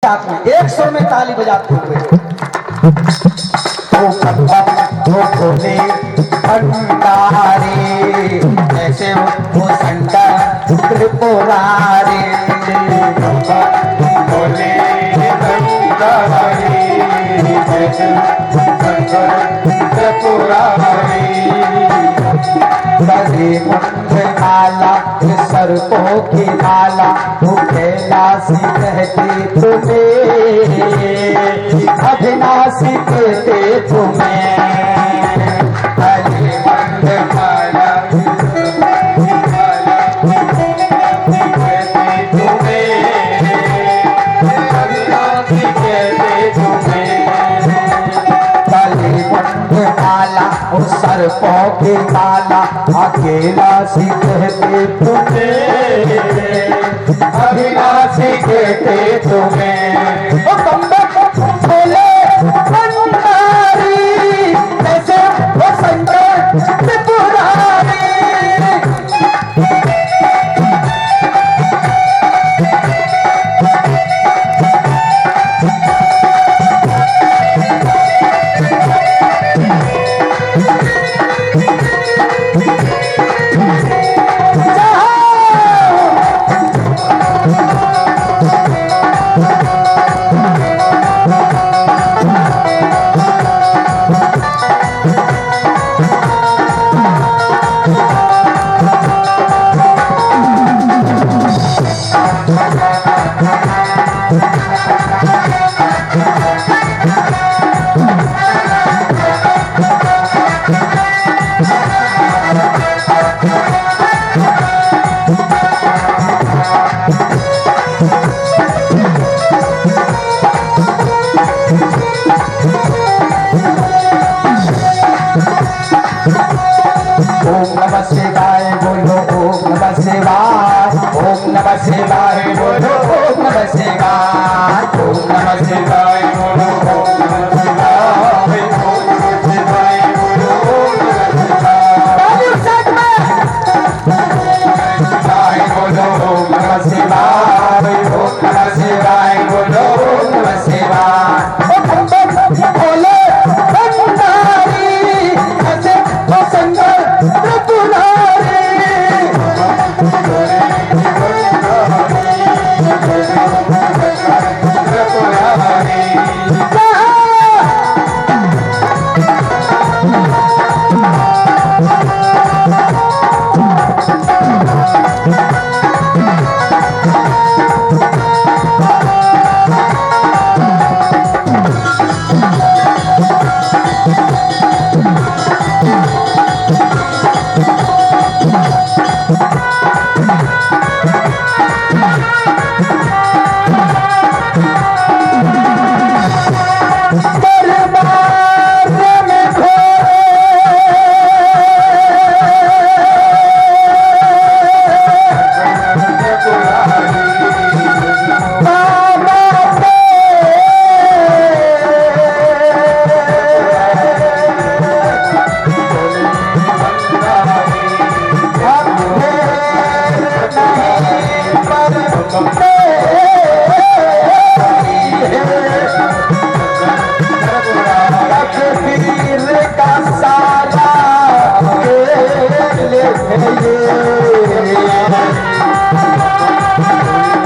साथ में एक सुर में ताली बजाते हुए वो खोले भंडारे ऐसे वो संडा त्रिपुरारे बोले भंडारे जैसे त्रिपुरारे बड़े मुंड माला सर्पों की माला वो कैलाशी कहते तुम्हें अविनाशी कहते तुम्हें बड़े मुंड माला कहते तुम्हें अविनाशी कहते तुम्हें बड़े मुंड माला वो सर्पों की माला अकेला सी कहते तुम्हें अविनाशी कहते तुम्हें वो बोले भंडारी ऐसे वो संकट त्रिपुरारी ओम नमः शिवाय बोलो ओम नमः शिवाय ओम नमः शिवाय बोलो ओम नमः शिवाय ओम नमः शिवाय बोलो ओम नमः शिवाय ओम नमः शिवाय बोलो ओम नमः शिवाय ओम नमः शिवाय बोलो ओम नमः शिवाय बोले भंडारी ऐसे वो संकट त्रिपुरारी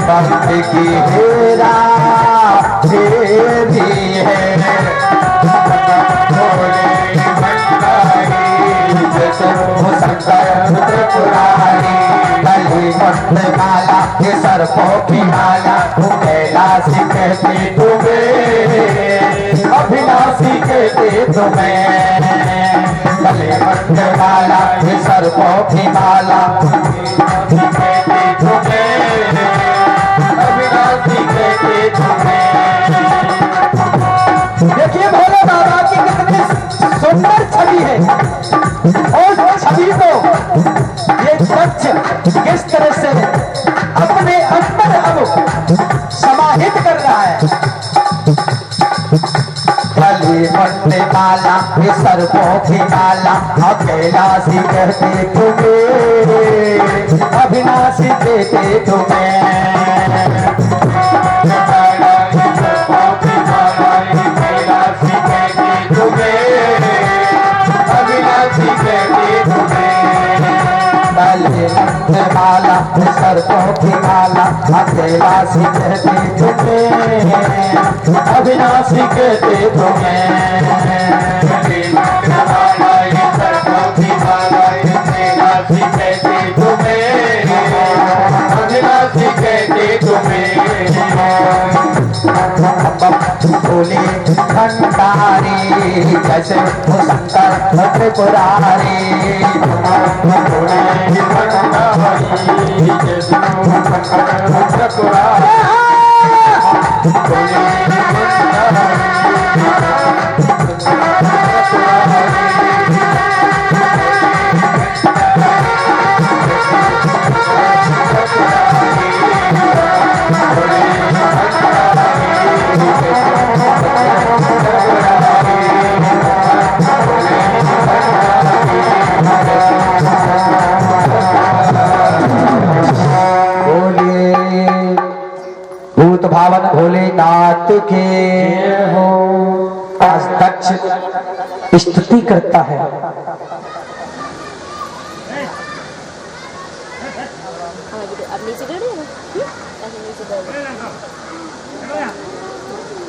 भक्त की हेरा फेरी है बोले भंडारी जैसे वो संकट त्रिपुरारी गली मुंड माला ये सर्पों की माला वो कैलाशी कहते तुम्हें अविनाशी कहते तुम्हें गली मुंड माला ये सर्पों की माला कहते तुम्हें अविनाशी कहते तुम्हें देखिए भोले बाबा की कितनी सुंदर छवि है और छवि को ये दक्ष किस तरह से अपने अंदर अब समाहित कर रहा है। गली मुंड माला ये सर्पों की माला अकेलासी कहते तुम्हें अविनाशी कहते तुम्हें कैलाशी कहते तुम्हें, अविनाशी कहते तुम्हें। कैलाशी कहते तुम्हें, अविनाशी कहते तुम्हें। भोले भंडारी जैसे वो शंकर त्रिपुरारी। भोले भंडारी जैसे वो शंकर त्रिपुरारी। भोले भूत भावन भोलेनाथ के हो। आज दक्ष स्तुति करता है।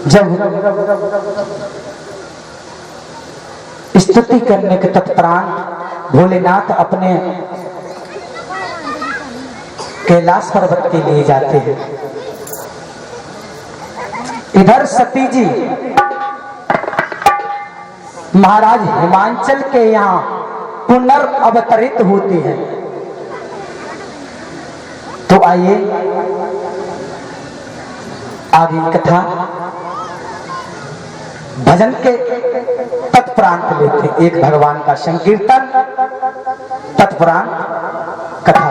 जब स्तुति करने के तत्परांत भोलेनाथ अपने कैलाश पर्वत के लिए जाते हैं। इधर सती जी महाराज हिमांचल के यहाँ पुनर्अवतरित होती है। तो आइए आगे कथा भजन के तत्परांत लेते, एक भगवान का संकीर्तन तत्परांत कथा।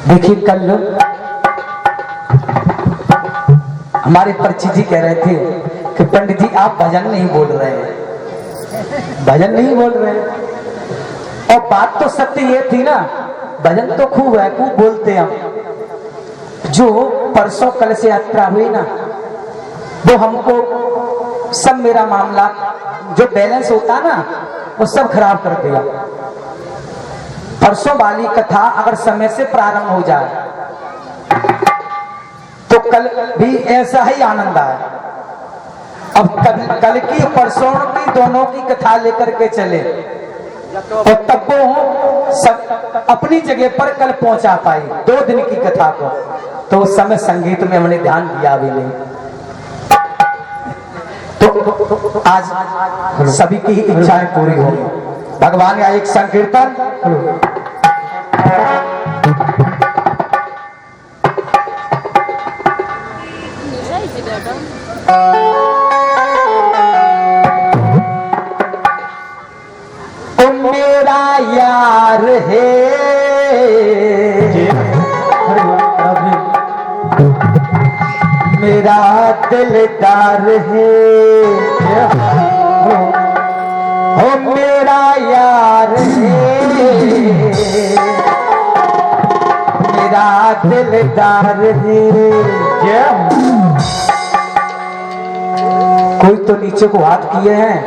देखिए कल हमारे पर्ची जी कह रहे थे कि पंडित जी आप भजन नहीं बोल रहे हैं, भजन नहीं बोल रहे हैं। और बात तो सत्य ये थी ना, भजन तो खूब है, खूब बोलते हैं हम। जो परसों कल से यात्रा हुई ना, वो हमको सब मेरा मामला जो बैलेंस होता ना वो सब खराब कर दिया। परसों वाली कथा अगर समय से प्रारंभ हो जाए तो कल भी ऐसा ही आनंद आए। अब कल की परसों की दोनों की कथा लेकर के चले तो तब वो सब अपनी जगह पर कल पहुंचा पाई 2 दिन की कथा को। तो उस समय संगीत में हमने ध्यान दिया भी नहीं। तो आज सभी की इच्छाएं पूरी होंगी। भगवान का एक संकीर्तन ओ मेरा यार है, मेरा दिलदार है। ओ मेरा यार है, मेरा दिलदार है। कोई तो नीचे को हाथ किए हैं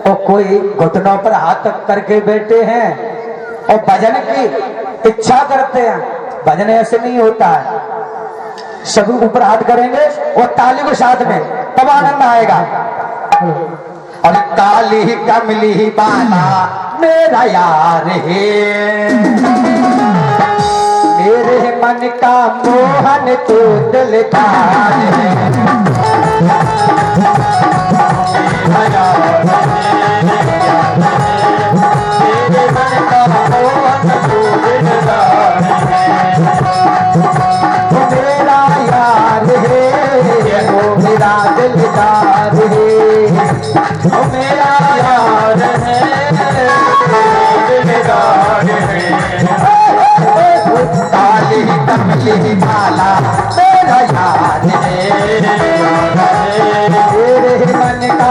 और कोई घुटनों पर हाथ करके बैठे हैं और भजन की इच्छा करते हैं। भजन ऐसे नहीं होता है, सभी ऊपर हाथ करेंगे और ताली को साथ में, तब आनंद आएगा। और काली कमली बाला मेरा यार है, मेरे मन का मोहन तो दिलदार है। मेरा यार है, वो मेरा दिलदार है। ओ मेरा यार है, दिलदार है। काली कमली माला मेरा यार है, मेरे मन का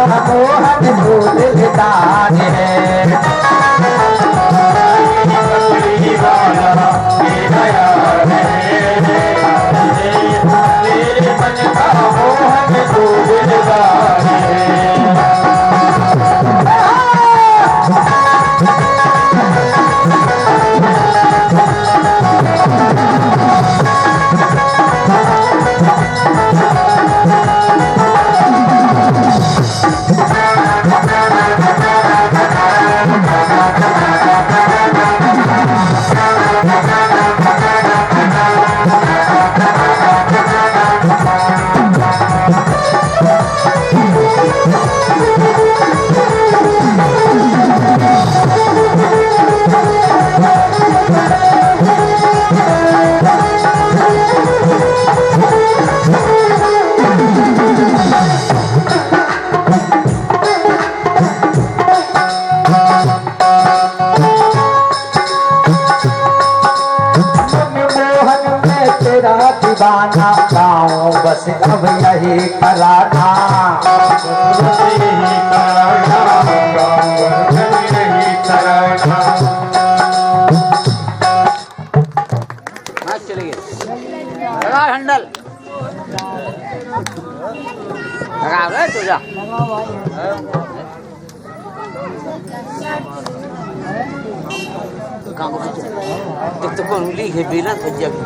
एक तो कौन लिखे बिना सज्जा की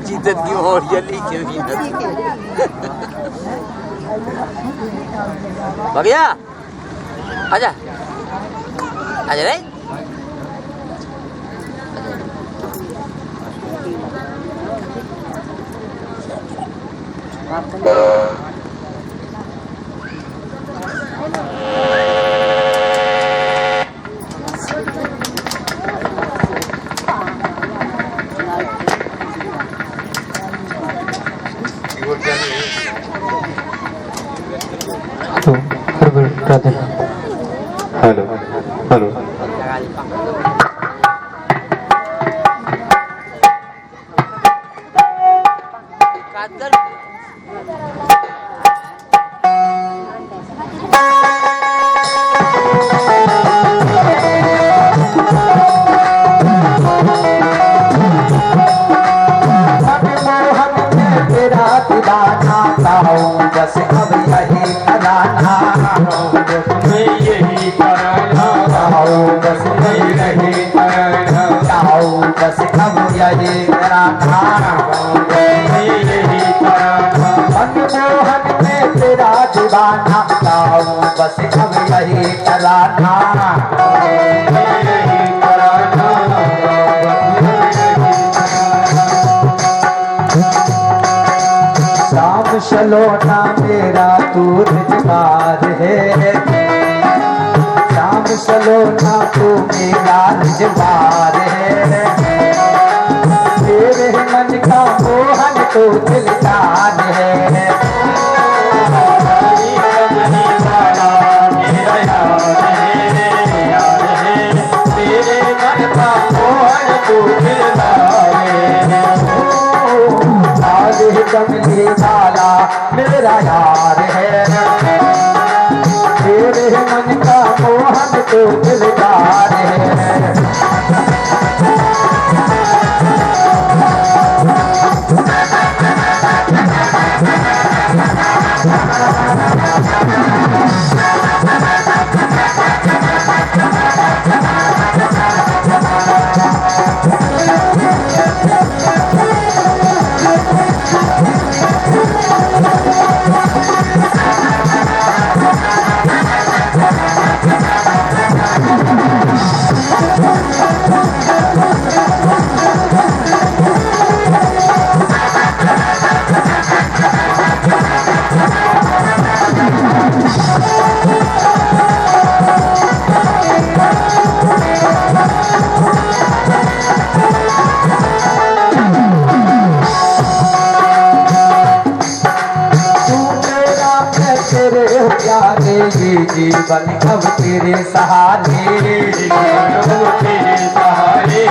जीतत की और ये लिखे बिना भगया आजा आजा रे तो ब्रदर हेलो हेलो कादर मनमोहन में तेरा दीवाना ताऊं बस अब यही कराना मैं यही कराना ताऊं बस यही यही कराना ताऊं बस अब यही कराना मैं यही कराना मनमोहन में तेरा दीवाना ताऊं बस अब यही कराना मैं यही कराना शाम सलोना मेरा तू रिजवार है शाम सलोना तू मेरा रिजवार है तेरे मन का मोहन तो दिलदार है मेरा यार है तेरे मन का मोहन तू दिलदार है कमली वाला मेरा यार है तेरे मन का मोहन तो दिलदार है जीवन अब तेरे सहारे तेरे सहारे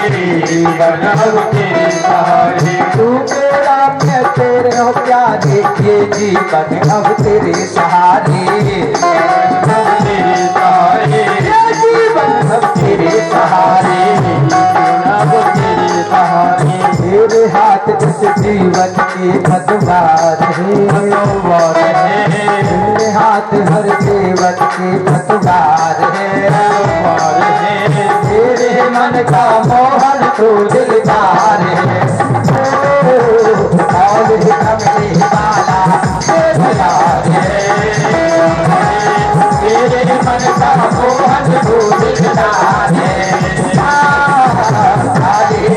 जीवन अब तेरे सहारे तू मेरा मैं तेरे हो प्यारे ये जीवन अब तेरे सहारे तेरे सहारे ये जीवन अब तेरे सहारे अब तेरे सहारे तेरे हाथ जिस जीवन के पतवार है तेरे हाथ हर जीवन के पतवार है तेरे मन का मोहन तो दिलदार है और कमली वाला मेरा यार है तेरे मन का मोहन तो दिलदार है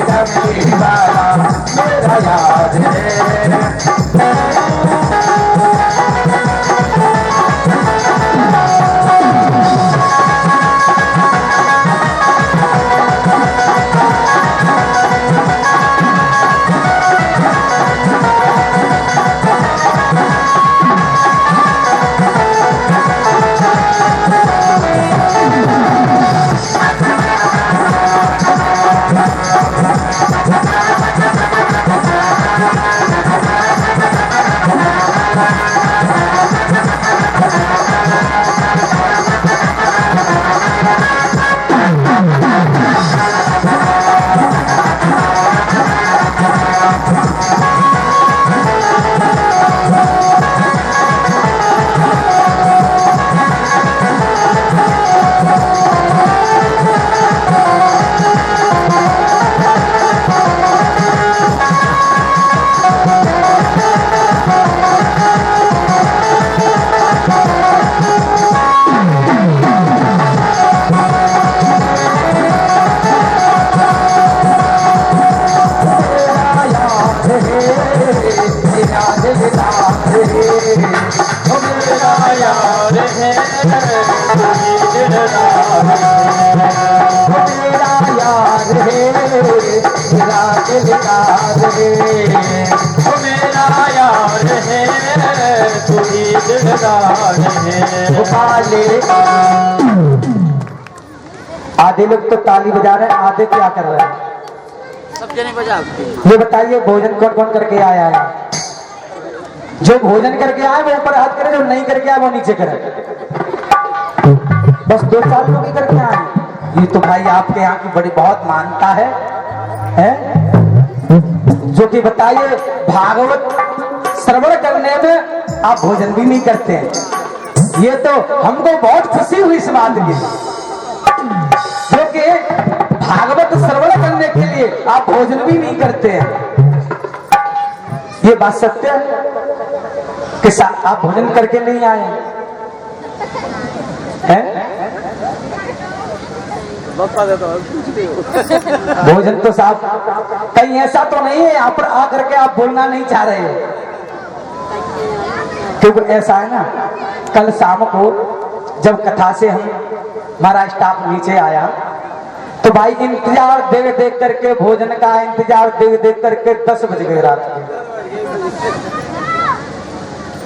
कमली वाला मेरा यार है मेरा यार है मेरा दिलदार है ओ मेरा यार है तू ही दिलदार है भोपाले। आधे लोग तो ताली बजा रहे हैं, आधे क्या कर रहे हैं? सब जने बजा ये बताइए भोजन कौन कौन करके आया है? जो भोजन करके आए वो ऊपर हाथ करे, जो नहीं करके आए वो नीचे करे। बस 2-4 लोग ही करके आए। ये तो भाई आपके यहाँ की बड़ी बहुत मान्यता है? जो कि बताइए भागवत श्रवण करने में आप भोजन भी नहीं करते हैं। ये तो हमको बहुत खुशी हुई इस बात की, जो कि भागवत श्रवण करने के लिए आप भोजन भी नहीं करते हैं। ये बात सत्य है कि आप भोजन करके नहीं आए हैं? भोजन तो साहब कहीं ऐसा तो नहीं है यहाँ पर आकर के आप बोलना नहीं चाह रहे हैं, क्योंकि ऐसा है ना, कल शाम को जब कथा से हमारा स्टाफ नीचे आया तो भाई इंतजार देख देख करके, भोजन का इंतजार देख देख करके 10 बज गए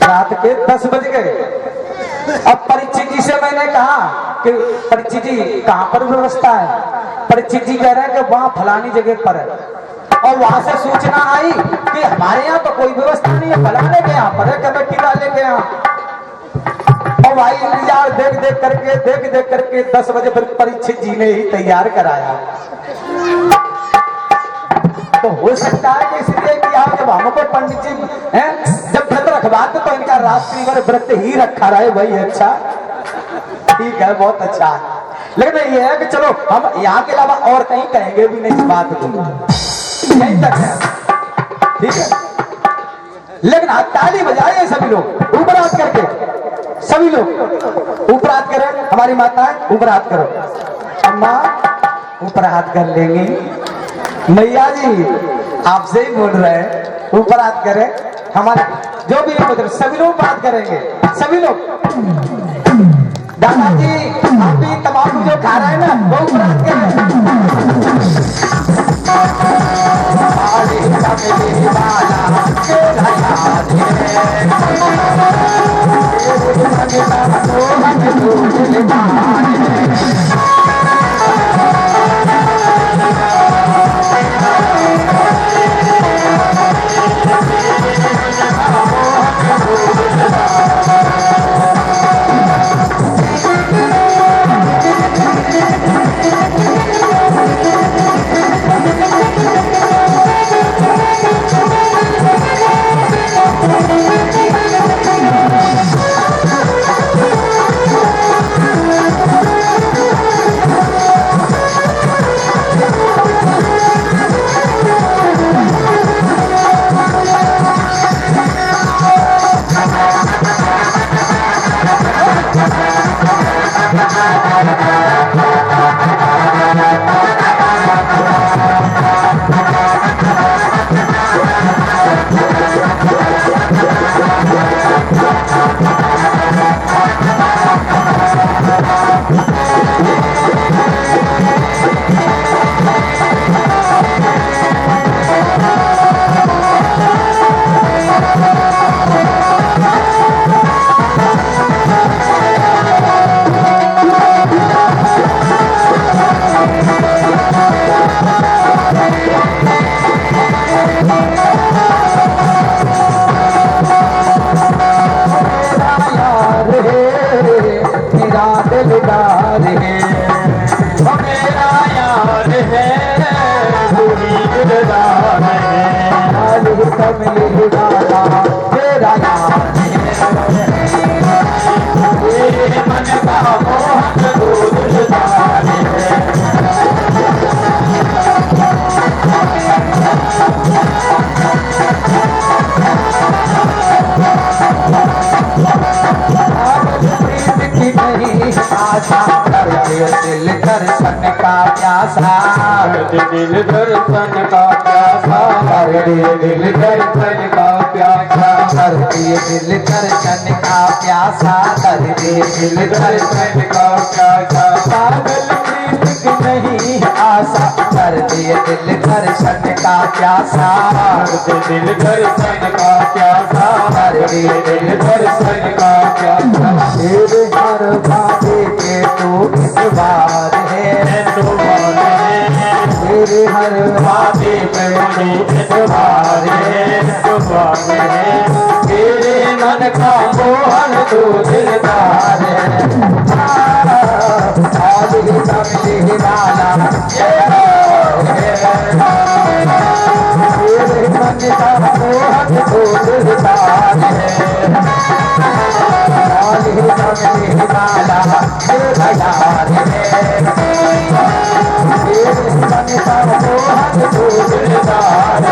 रात के 10 बज गए। अब परीक्षित जी से मैंने कहा कि परीक्षित जी कहाँ पर व्यवस्था है? परीक्षित जी कह रहे हैं कि वहाँ फलानी जगह पर है, और वहां से सूचना आई कि हमारे यहाँ तो कोई व्यवस्था नहीं है, फलाने के यहाँ पर है, कमेटी वाले के यहाँ। और भाई इंतजार देख देख करके 10 बजे फिर परीक्षित जी ने ही तैयार कराया। तो हो सकता है कि इसलिए कि आप जब हमको पंडित जी हैं जब व्रत रखवाते तो इनका रात्रि भर व्रत ही रखा रहे, वही अच्छा, ठीक है, बहुत अच्छा है। लेकिन ये है कि चलो हम यहाँ के अलावा और कहीं कहेंगे भी नहीं इस बात को, यहीं तक है, ठीक है। लेकिन हाथ ताली बजाइए सभी लोग, ऊपर हाथ करके, सभी लोग ऊपर हाथ करें। हमारी माताएं ऊपर हाथ करो, अम्मा ऊपर हाथ कर लेंगी, मैया जी आपसे ही बोल रहे हैं, ऊपर हाथ करें। हमारे जो भी लोग सभी लोग बात करेंगे, सभी लोग। दादाजी आप भी तंबाकू जो खा रहे हैं ना वो ऊपर हाथ करें। दिलदार है, ओ मेरा यार है तू ही दिलदार है कमली वाला तेरा यार तेरे मन का मोहन तू दिलदार है प्रीत की नहीं आशा करते दिल दर्शन का प्यासा, दिल दर्शन का प्यासा, कर दिए दिल दर्शन का प्यासा, कर दिए दिल दर्शन का प्यासा, कर दिए दिल दर्शन दर्शन का प्यासा, पागल प्रीत की नहीं आशा, कर दिए दिल दर्शन का प्यासा, दिल दर्शन का प्यासा, कर दिए दिल दर्शन का प्यासा, तेरे हर बातें के तू इतबार है, तेरे हर बातें पे मुझे इतबार है, तेरे मन का मोहन तू दिलदार है, आज ही कमली वाला तेरे मन का मोहन तू दिलदार है, आज ही कमली वाला तेरा यार है, तेरे मन का मोहन तू दिलदार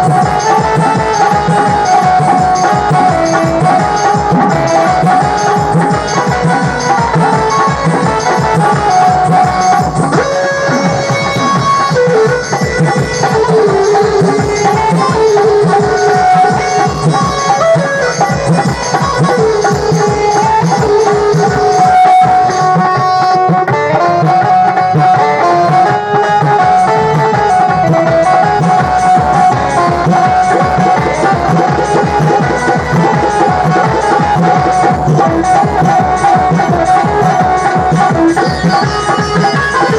है। कमली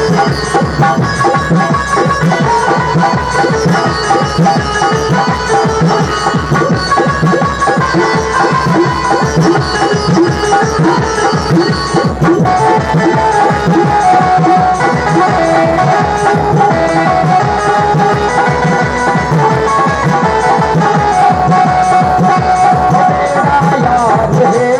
वाला मेरा यार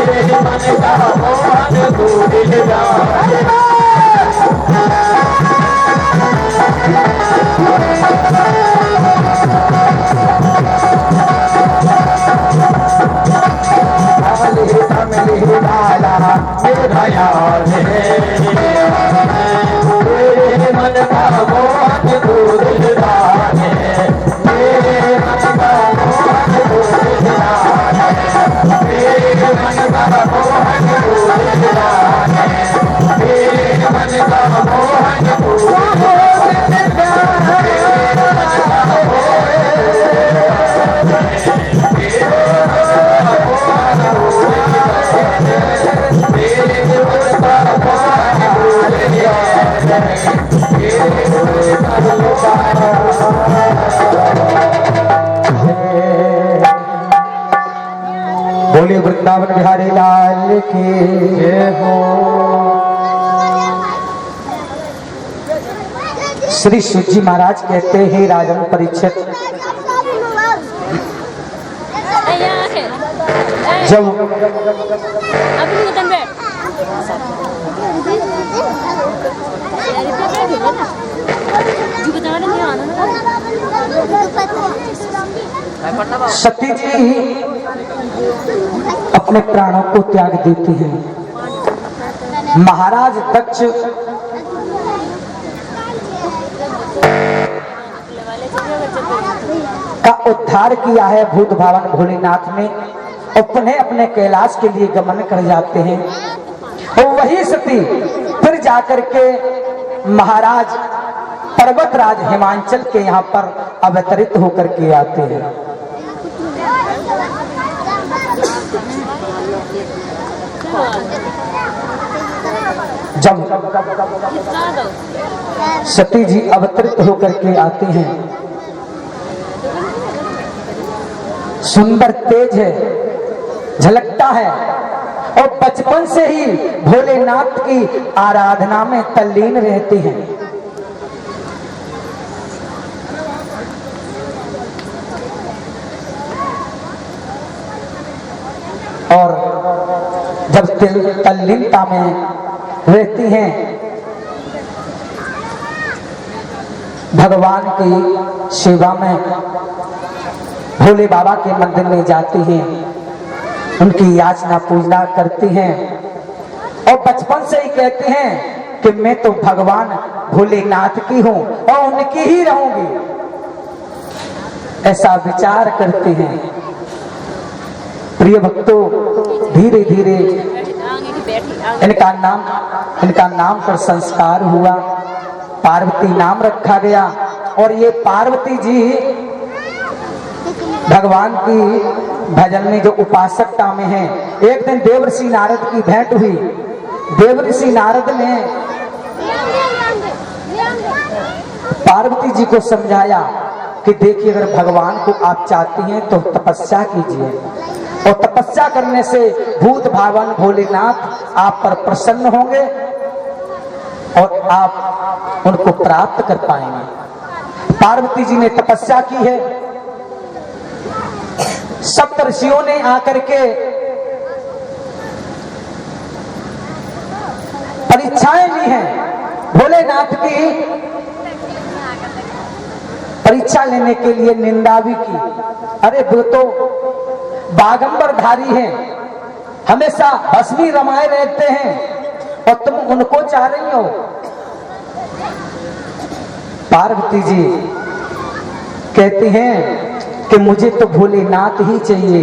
तेरे मन का मोहन तू दिलदार, कमली वाला मेरा यार तेरे मन का मोहन तू दिलदार है, तेरे मन का मोहन तू दिलदार है, तेरे मन का मोहन तू दिलदार है, तेरे मन का मोहन तू बोले वृंदावन बिहारी लाल की जय हो। श्री सूजी महाराज कहते हैं राजन परीक्षित जब सती जी अपने प्राणों को त्याग देती हैं, महाराज दक्ष का उद्धार किया है भूत भावन भोलेनाथ ने, अपने अपने कैलाश के लिए गमन कर जाते हैं। और वही सती फिर जाकर के महाराज पर्वतराज हिमांचल के यहाँ पर अवतरित होकर के आते हैं। जब सती जी अवतरित होकर के आते हैं, सुंदर तेज है, झलकता है और बचपन से ही भोलेनाथ की आराधना में तल्लीन रहते हैं। जब तल्लीनता में रहती हैं, भगवान की सेवा में भोले बाबा के मंदिर में जाती हैं, उनकी याचना पूजना करती हैं और बचपन से ही कहते हैं कि मैं तो भगवान भोलेनाथ की हूं और उनकी ही रहूंगी, ऐसा विचार करती हैं। प्रिय भक्तों, धीरे धीरे इनका नाम पर संस्कार हुआ, पार्वती नाम रखा गया और ये पार्वती जी भगवान की भजन में जो उपासकता में है। एक दिन देवर्षि नारद की भेंट हुई। देवर्षि नारद ने पार्वती जी को समझाया कि देखिए, अगर भगवान को आप चाहती हैं तो तपस्या कीजिए और तपस्या करने से भूत भावन भोलेनाथ आप पर प्रसन्न होंगे और आप उनको प्राप्त कर पाएंगे। पार्वती जी ने तपस्या की है। सप्तऋषियों ने आकर के परीक्षाएं ली हैं। भोलेनाथ की परीक्षा लेने के लिए निंदा भी की। अरे वो तो बागंबरधारी हैं, हमेशा भस्मी रमाए रहते हैं और तुम उनको चाह रही हो। पार्वती जी कहती हैं कि मुझे तो भोलेनाथ ही चाहिए,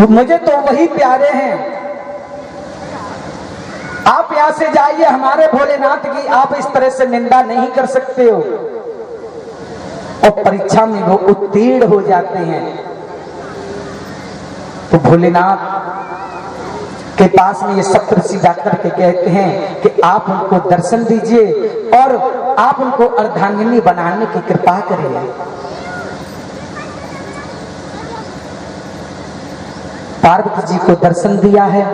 मुझे तो वही प्यारे हैं। आप यहां से जाइए, हमारे भोलेनाथ की आप इस तरह से निंदा नहीं कर सकते हो। और परीक्षा में वो उत्तीर्ण हो जाते हैं तो भोलेनाथ के पास में ये सप्तऋषि जाकर के कहते हैं कि आप उनको दर्शन दीजिए और आप उनको अर्धांगिनी बनाने की कृपा करिए। पार्वती जी को दर्शन दिया है।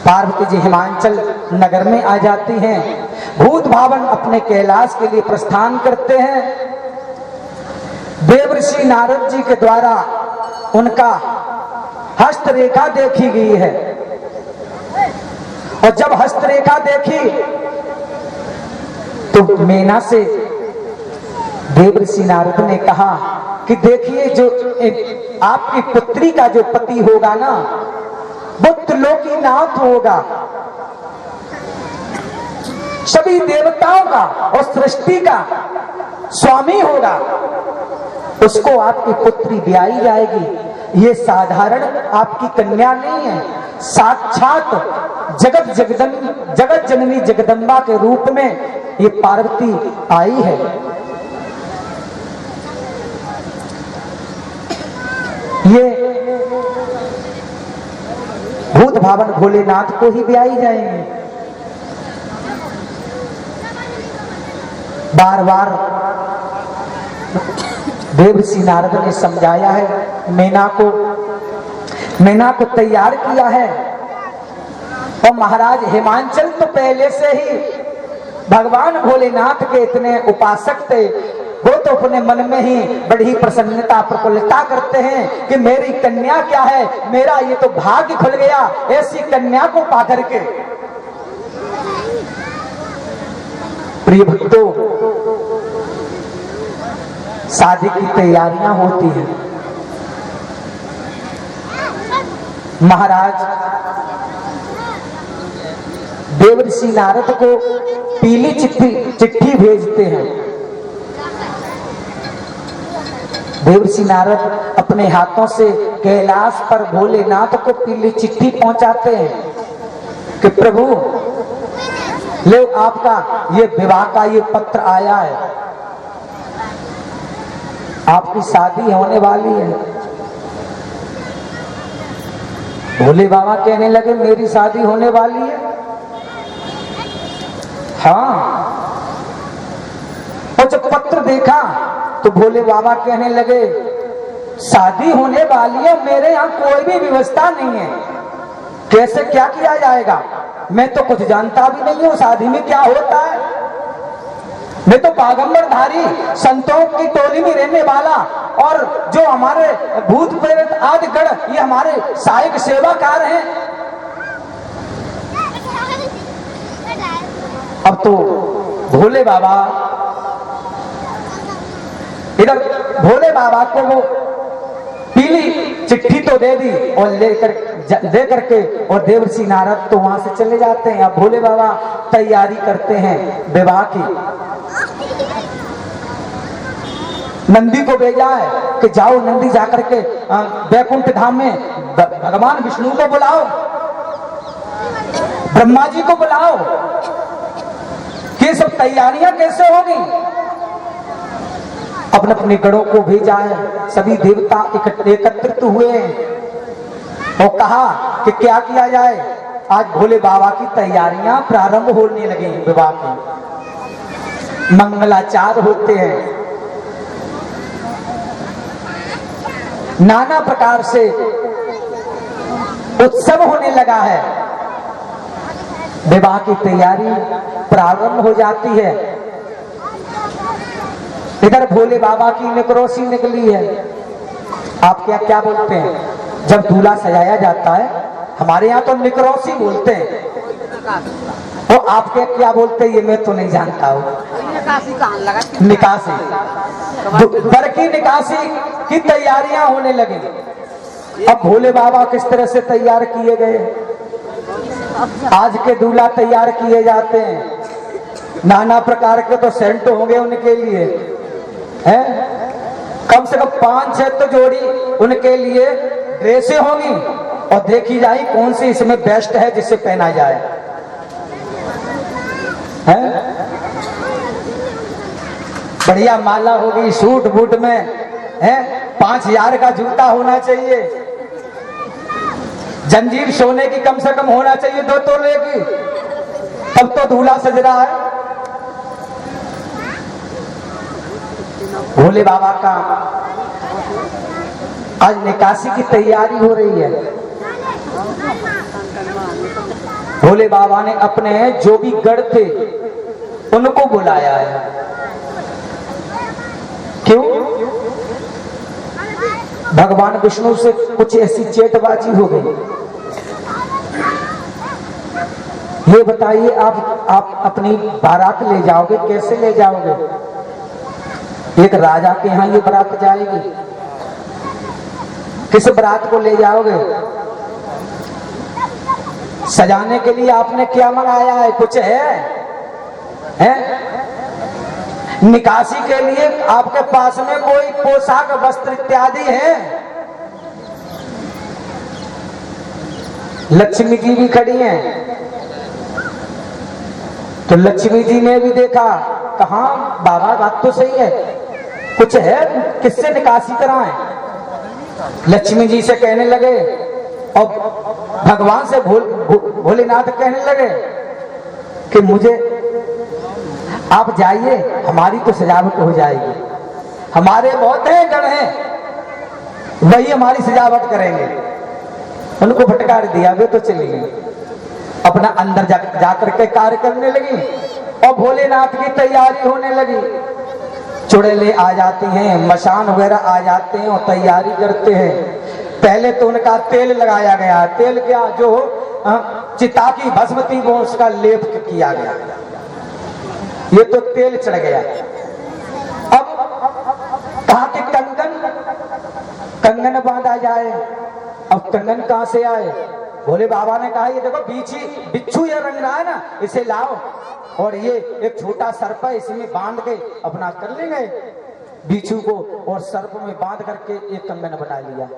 पार्वती जी हिमाचल नगर में आ जाती हैं। भूत भावन अपने कैलाश के लिए प्रस्थान करते हैं। देवर्षि नारद जी के द्वारा उनका हस्तरेखा देखी गई है और जब हस्तरेखा देखी तो मैना से देवर्षि नारद ने कहा कि देखिए, जो आपकी पुत्री का जो पति होगा ना, वो त्रिलोकीनाथ होगा, सभी देवताओं का और सृष्टि का स्वामी होगा, उसको आपकी पुत्री ब्याही जाएगी। ये साधारण आपकी कन्या नहीं है, साक्षात जगत जननी जगदम्बा के रूप में ये पार्वती आई है। ये भूत भावन भोलेनाथ को ही ब्याही जाएंगे। बार बार देवर्षि नारद ने समझाया है, मैना को तैयार किया है। और महाराज हिमाचल तो पहले से ही भगवान भोलेनाथ के इतने उपासक थे, वो तो अपने मन में ही बड़ी प्रसन्नता प्रफुल्लता करते हैं कि मेरी कन्या क्या है, मेरा ये तो भाग्य खुल गया ऐसी कन्या को पाकर के। प्रिय भक्तों, शादी की तैयारियां होती हैं। महाराज देवर्षि नारद को पीली चिट्ठी भेजते हैं। देवर्षि नारद अपने हाथों से कैलाश पर भोलेनाथ को पीली चिट्ठी पहुंचाते हैं कि प्रभु ले, आपका ये विवाह का ये पत्र आया है, आपकी शादी होने वाली है। भोले बाबा कहने लगे, मेरी शादी होने वाली है? हाँ। और जब पत्र देखा तो भोले बाबा कहने लगे, शादी होने वाली है, मेरे यहाँ कोई भी व्यवस्था नहीं है, कैसे क्या किया जाएगा? मैं तो कुछ जानता भी नहीं हूं शादी में क्या होता है। मैं तो बागंबरधारी संतों की टोली में रहने वाला और जो हमारे भूत प्रेत आदि गण ये हमारे सहायक सेवाकार हैं। अब तो भोले बाबा इधर भोले बाबा को वो पीली चिट्ठी तो दे दी और दे करके और देवर्षि नारद तो वहां से चले जाते हैं। अब भोले बाबा तैयारी करते हैं विवाह की। नंदी को भेजा है कि जाओ नंदी जाकर के वैकुंठ धाम में भगवान विष्णु को बुलाओ, ब्रह्मा जी को बुलाओ। ये सब तैयारियां कैसे होगी? अपने अपने गणों को भेजा है, सभी देवता एकत्रित हुए हैं और कहा कि क्या किया जाए। आज भोले बाबा की तैयारियां प्रारंभ होने लगी। विवाह की मंगलाचार होते हैं, नाना प्रकार से उत्सव होने लगा है। विवाह की तैयारी प्रारंभ हो जाती है। इधर भोले बाबा की निकरोसी निकली है। आप क्या क्या बोलते हैं जब दूल्हा सजाया जाता है? हमारे यहाँ तो निकरोसी बोलते हैं। तो आप क्या बोलते हैं? ये मैं तो नहीं जानता हूँ। निकासी, वर की निकासी की तैयारियां होने लगी। अब भोले बाबा किस तरह से तैयार किए गए? आज के दूल्हा तैयार किए जाते हैं, नाना प्रकार के तो सेंट होंगे उनके लिए हैं, कम से कम 5-6 तो जोड़ी उनके लिए ड्रेसें होंगी और देखी जाए कौन सी इसमें बेस्ट है जिसे पहना जाए। हैं? बढ़िया माला होगी सूट बूट में है, 5000 का जूता होना चाहिए, जंजीर सोने की कम से कम होना चाहिए 2 तोले की, तब तो दूल्हा सज रहा है। भोले बाबा का आज निकासी की तैयारी हो रही है। भोले बाबा ने अपने जो भी गढ़ थे उनको बुलाया है। क्यों? भगवान विष्णु से कुछ ऐसी चेटबाजी हो गई। ये बताइए आप अपनी बारात ले जाओगे, कैसे ले जाओगे? एक राजा के यहाँ ये बारात जाएगी, किस बारात को ले जाओगे? सजाने के लिए आपने क्या मंगाया है? कुछ है? निकासी के लिए आपके पास में कोई पोशाक वस्त्र इत्यादि है? लक्ष्मी जी भी खड़ी हैं, तो लक्ष्मी जी ने भी देखा, कहा बाबा बात तो सही है, कुछ है, किससे निकासी कराएं? लक्ष्मी जी से कहने लगे और भगवान से भोलेनाथ कहने लगे कि मुझे आप जाइए, हमारी तो सजावट हो जाएगी, हमारे बहुत हैं गण हैं, वही हमारी सजावट करेंगे। उनको फटकार दिया, वे तो चली गई, अपना अंदर जाकर के कार्य करने लगी और भोलेनाथ की तैयारी होने लगी। चुड़ैले आ जाती हैं, मशान वगैरह आ जाते हैं और तैयारी करते हैं। पहले तो उनका तेल लगाया गया, तेल क्या जो चिता की भस्म थी वो उसका लेप किया गया, ये तो तेल चढ़ गया। अब कहा कि कंगन बांधा जाए। अब कंगन कहां से आए? भोले बाबा ने कहा ये देखो बिच्छू ये रंग रहा है ना, इसे लाओ और ये एक छोटा सर्प है, इसमें बांध के अपना कर लेंगे बिच्छू को, और सर्प में बांध करके एक कंगन बना लिया।